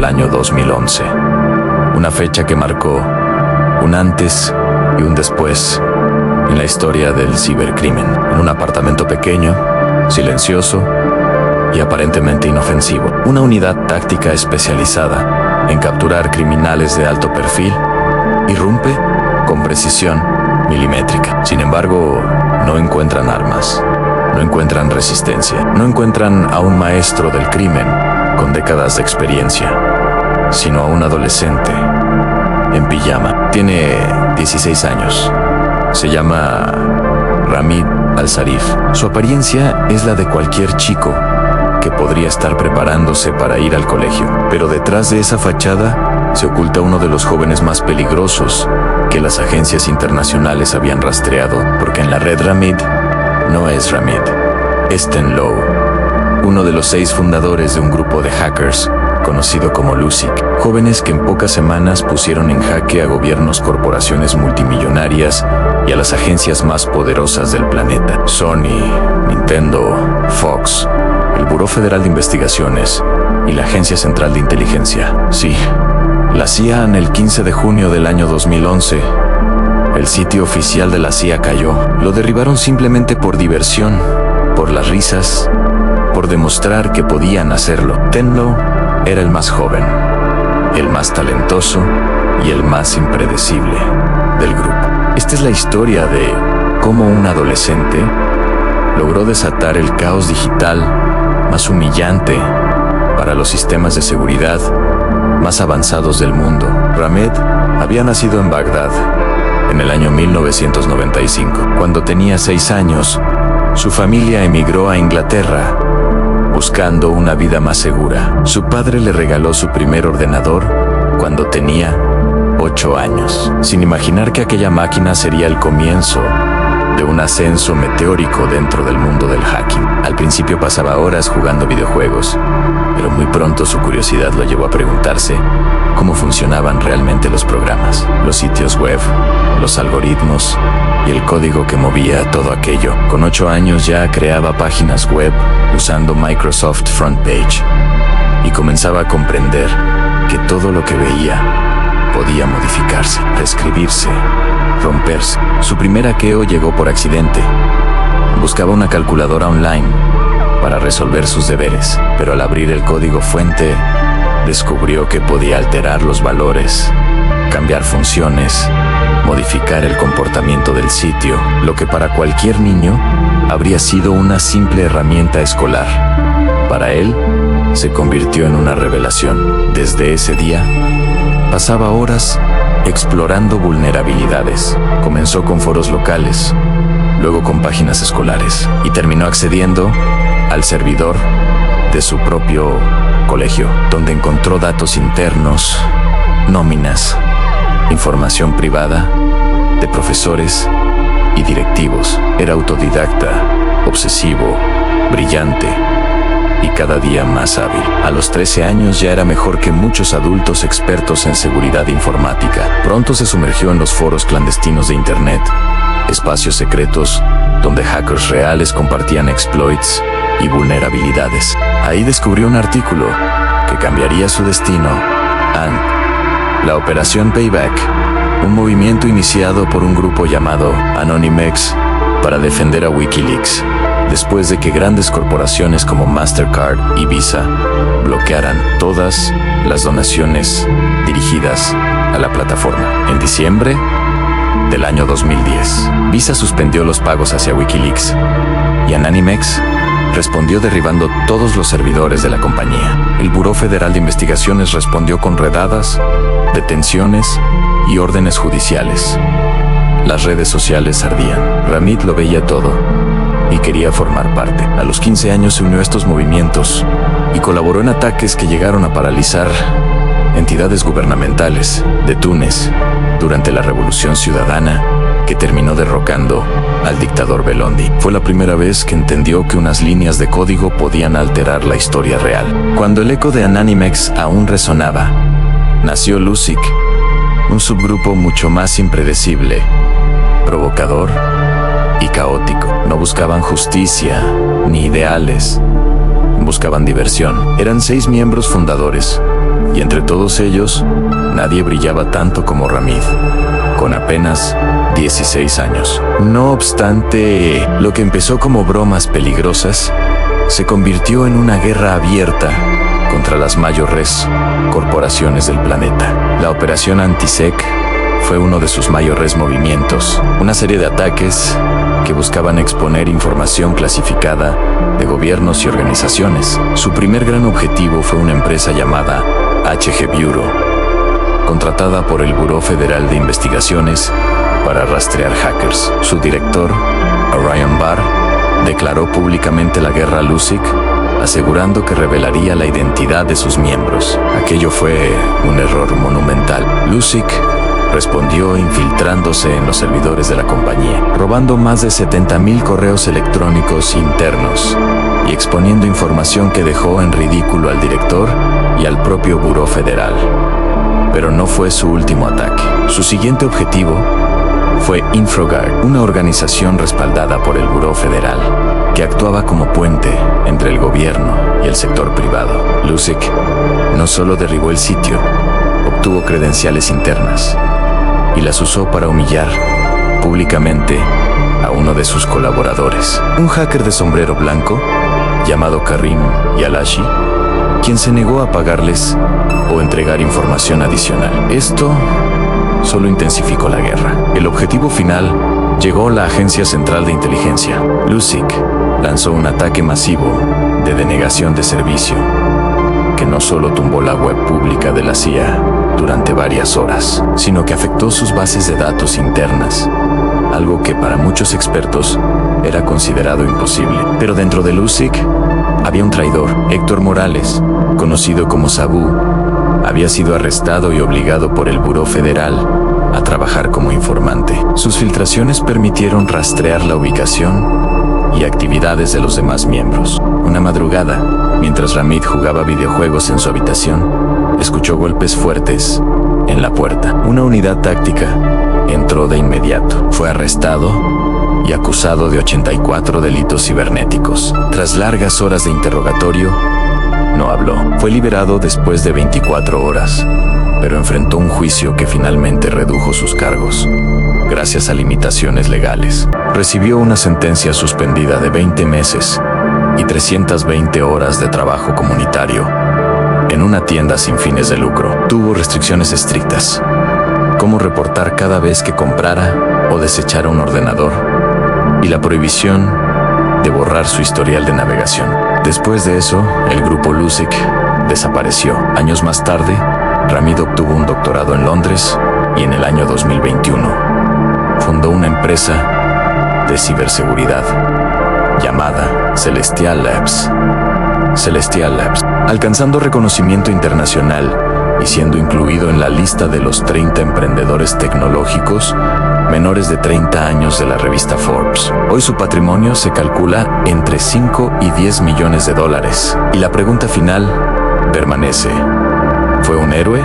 al año 2011, una fecha que marcó un antes y un después en la historia del cibercrimen. En un apartamento pequeño, silencioso y aparentemente inofensivo, una unidad táctica especializada en capturar criminales de alto perfil irrumpe con precisión milimétrica. Sin embargo, no encuentran armas, no encuentran resistencia, no encuentran a un maestro del crimen con décadas de experiencia, sino a un adolescente en pijama. Tiene 16 años. Se llama Ramid Al-Sarif. Su apariencia es la de cualquier chico que podría estar preparándose para ir al colegio. Pero detrás de esa fachada se oculta uno de los jóvenes más peligrosos que las agencias internacionales habían rastreado, porque en la red Ramid no es Ramid, es Ten Lo, uno de los 6 fundadores de un grupo de hackers conocido como Lusic, jóvenes que en pocas semanas pusieron en jaque a gobiernos, corporaciones multimillonarias y a las agencias más poderosas del planeta: Sony, Nintendo, Fox, el Buró Federal de Investigaciones y la Agencia Central de Inteligencia. Sí, la CIA. En el 15 de junio del año 2011, el sitio oficial de la CIA cayó. Lo derribaron simplemente por diversión, por las risas, por demostrar que podían hacerlo. Ten Lo era el más joven, el más talentoso y el más impredecible del grupo. Esta es la historia de cómo un adolescente logró desatar el caos digital más humillante para los sistemas de seguridad más avanzados del mundo. Ramid había nacido en Bagdad en el año 1995. Cuando tenía 6 años, su familia emigró a Inglaterra buscando una vida más segura. Su padre le regaló su primer ordenador cuando tenía 8 años, sin imaginar que aquella máquina sería el comienzo de un ascenso meteórico dentro del mundo del hacking. Al principio pasaba horas jugando videojuegos, pero muy pronto su curiosidad lo llevó a preguntarse cómo funcionaban realmente los programas, los sitios web, los algoritmos y el código que movía todo aquello. Con 8 años ya creaba páginas web usando Microsoft Frontpage y comenzaba a comprender que todo lo que veía podía modificarse, reescribirse, romperse. Su primer hackeo llegó por accidente. Buscaba una calculadora online para resolver sus deberes, pero al abrir el código fuente, descubrió que podía alterar los valores, cambiar funciones, modificar el comportamiento del sitio, lo que para cualquier niño habría sido una simple herramienta escolar. Para él, se convirtió en una revelación. Desde ese día, pasaba horas explorando vulnerabilidades. Comenzó con foros locales, luego con páginas escolares y terminó accediendo al servidor de su propio colegio, donde encontró datos internos, nóminas, información privada de profesores y directivos. Era autodidacta, obsesivo, brillante y cada día más hábil. A los 13 años ya era mejor que muchos adultos expertos en seguridad informática. Pronto se sumergió en los foros clandestinos de Internet, espacios secretos donde hackers reales compartían exploits y vulnerabilidades. Ahí descubrió un artículo que cambiaría su destino: la Operación Payback, un movimiento iniciado por un grupo llamado Anonymex para defender a Wikileaks, después de que grandes corporaciones como Mastercard y Visa bloquearan todas las donaciones dirigidas a la plataforma. En diciembre del año 2010, Visa suspendió los pagos hacia Wikileaks y Anonymex respondió derribando todos los servidores de la compañía. El Buró Federal de Investigaciones respondió con redadas, detenciones y órdenes judiciales. Las redes sociales ardían. Ramid lo veía todo y quería formar parte. A los 15 años se unió a estos movimientos y colaboró en ataques que llegaron a paralizar entidades gubernamentales de Túnez durante la Revolución Ciudadana, que terminó derrocando al dictador Belondi. Fue la primera vez que entendió que unas líneas de código podían alterar la historia real. Cuando el eco de Anonymex aún resonaba, nació Lusic, un subgrupo mucho más impredecible, provocador y caótico. No buscaban justicia ni ideales, buscaban diversión. Eran 6 miembros fundadores, y entre todos ellos, nadie brillaba tanto como Ramid, con apenas 16 años. No obstante, lo que empezó como bromas peligrosas se convirtió en una guerra abierta contra las mayores corporaciones del planeta. La operación Antisec fue uno de sus mayores movimientos, una serie de ataques que buscaban exponer información clasificada de gobiernos y organizaciones. Su primer gran objetivo fue una empresa llamada HG Bureau, contratada por el Buró Federal de Investigaciones para rastrear hackers. Su director, Orion Barr, declaró públicamente la guerra a Lusic, asegurando que revelaría la identidad de sus miembros. Aquello fue un error monumental. Lusic respondió infiltrándose en los servidores de la compañía, robando más de 70,000 correos electrónicos internos y exponiendo información que dejó en ridículo al director y al propio Buró Federal. Pero no fue su último ataque. Su siguiente objetivo fue InfraGard, una organización respaldada por el Buró Federal, que actuaba como puente entre el gobierno y el sector privado. Lusic no solo derribó el sitio, obtuvo credenciales internas y las usó para humillar públicamente a uno de sus colaboradores, un hacker de sombrero blanco llamado Karim Yalashi, quien se negó a pagarles o entregar información adicional. Esto solo intensificó la guerra. El objetivo final llegó a la Agencia Central de Inteligencia. Lusic lanzó un ataque masivo de denegación de servicio que no solo tumbó la web pública de la CIA durante varias horas, sino que afectó sus bases de datos internas, algo que para muchos expertos era considerado imposible. Pero dentro de Lusic había un traidor. Héctor Morales, conocido como Sabu, había sido arrestado y obligado por el Buró Federal a trabajar como informante. Sus filtraciones permitieron rastrear la ubicación y actividades de los demás miembros. Una madrugada, mientras Ramid jugaba videojuegos en su habitación, escuchó golpes fuertes en la puerta. Una unidad táctica entró de inmediato. Fue arrestado y acusado de 84 delitos cibernéticos. Tras largas horas de interrogatorio, no habló. Fue liberado después de 24 horas, pero enfrentó un juicio que finalmente redujo sus cargos, gracias a limitaciones legales. Recibió una sentencia suspendida de 20 meses y 320 horas de trabajo comunitario en una tienda sin fines de lucro. Tuvo restricciones estrictas, como reportar cada vez que comprara o desechara un ordenador, y la prohibición de borrar su historial de navegación. Después de eso, el grupo Lusic desapareció. Años más tarde, Ramid obtuvo un doctorado en Londres y en el año 2021 fundó una empresa de ciberseguridad llamada Celestial Labs, alcanzando reconocimiento internacional y siendo incluido en la lista de los 30 emprendedores tecnológicos menores de 30 años de la revista Forbes. Hoy su patrimonio se calcula entre 5 y 10 millones de dólares. Y la pregunta final permanece: ¿fue un héroe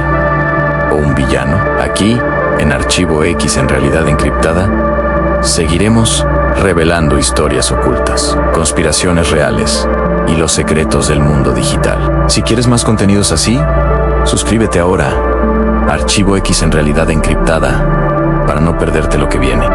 o un villano? Aquí, en Archivo X en realidad encriptada, seguiremos revelando historias ocultas, conspiraciones reales y los secretos del mundo digital. Si quieres más contenidos así, suscríbete ahora a Archivo X en realidad encriptada para no perderte lo que viene.